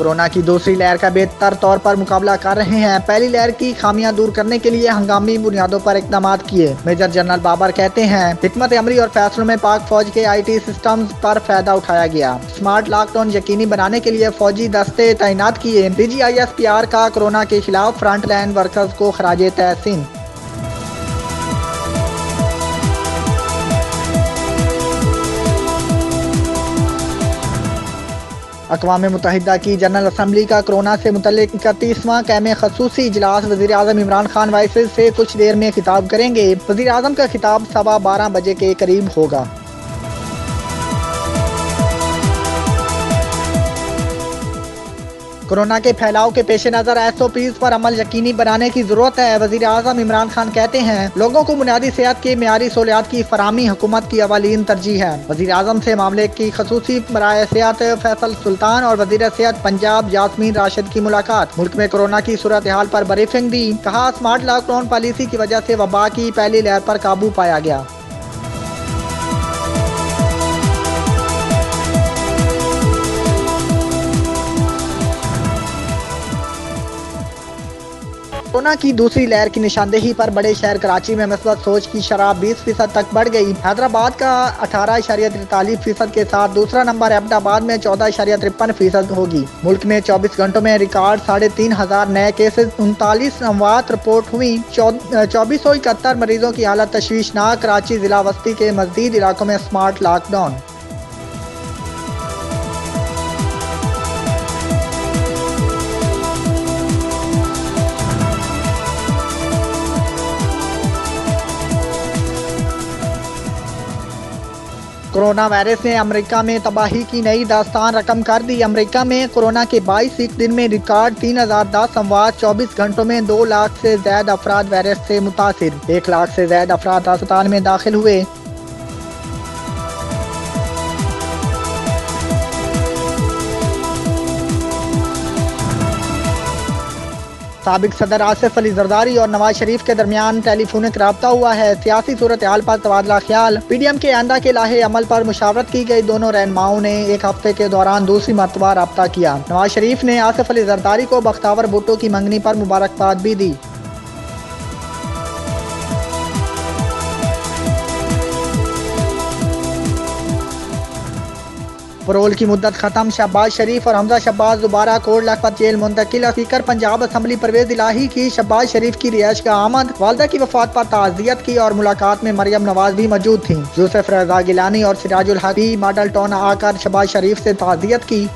Corona की दूसरी लहर का बेहतर तौर पर मुकाबला कर रहे हैं। पहली लहर की खामियां दूर करने के लिए हंगामी बुनियादों पर इकदाम किए। मेजर जनरल बाबर कहते हैं, हिकमत अमली और फैसलों में पाक फौज के IT सिस्टम पर फायदा उठाया गया। स्मार्ट लॉकडाउन यकीनी बनाने के लिए फौजी दस्ते तैनात किए। DGISPR का कोरोना के खिलाफ फ्रंट लाइन वर्कर्स को खराजे तहसीन। अक़वाम मुत्तहिदा की जनरल असम्बली का कोरोना से मुतल्लिक 31वां कैम खसूसी इजलास वज़ीर आज़म इमरान खान वाइस से कुछ देर में खिताब करेंगे। वज़ीर आज़म का खिताब 12:15 बजे के करीब होगा। कोरोना के फैलाव के पेश नज़र SOPs पर अमल यकीनी बनाने की जरूरत है। वज़ीर आज़म इमरान खान कहते हैं, लोगों को बुनियादी सेहत के मेयारी सहूलियात की फराहमी हुकूमत की अवलीन तरजीह है। वज़ीर आज़म से मामले की खसूसी बराए सेहत फैसल सुल्तान और वज़ीर सेहत पंजाब यास्मीन राशिद की मुलाकात। मुल्क में कोरोना की सूरत हाल पर ब्रीफिंग दी। कहा, स्मार्ट लॉकडाउन पॉलिसी की वजह से वबा की पहली लहर पर काबू पाया गया। कोरोना की दूसरी लहर की निशानदेही पर बड़े शहर कराची में मस्बत सोच की शरह 20% तक बढ़ गई। हैदराबाद का 18.43% के साथ दूसरा नंबर अहमदाबाद में 14.53% होगी। मुल्क में 24 घंटों में रिकॉर्ड 3,500 नए केसेस, 39 अमवात रिपोर्ट हुई। 2471 मरीजों की हालत तशवीशनाक। कराची जिला वस्ती के मज़ीद इलाकों में स्मार्ट लॉकडाउन। कोरोना वायरस ने अमेरिका में तबाही की नई दास्तान रकम कर दी। अमेरिका में कोरोना के 22 दिन में रिकॉर्ड 3010 अमवात। 24 घंटों में 2 लाख से ज्यादा अफराद वायरस से मुतासिर। 1 लाख से ज्यादा अफराद अस्पताल में दाखिल हुए। साबिक सदर आसिफ अली जरदारी और नवाज शरीफ के दरमियान टेलीफोनिक रब्ता हुआ है। सियासी सूरत हाल पर तबादला ख्याल। PDM के आइंदा के लाहे अमल पर मुशावरत की गई। दोनों रहनुमाओं ने एक हफ्ते के दौरान दूसरी मरतबा रब्ता किया। नवाज शरीफ ने आसिफ अली जरदारी को बख्तावर भुट्टो की मंगनी पर मुबारकबाद भी दी। परोल की मुद्दत खत्म। शहबाज शरीफ और हमजा शहबाज दोबारा कोट लखपत जेल मुंतकिल। स्पीकर पंजाब असम्बली परवेज इलाही की शहबाज शरीफ की रिहाइश का आमद। वालदा की वफात पर ताज़ियत की और मुलाकात में मरियम नवाज भी मौजूद थी। यूसुफ रजा गिलानी और सिराजुल हक भी मॉडल टाउन आकर शहबाज शरीफ से ताज़ियत की।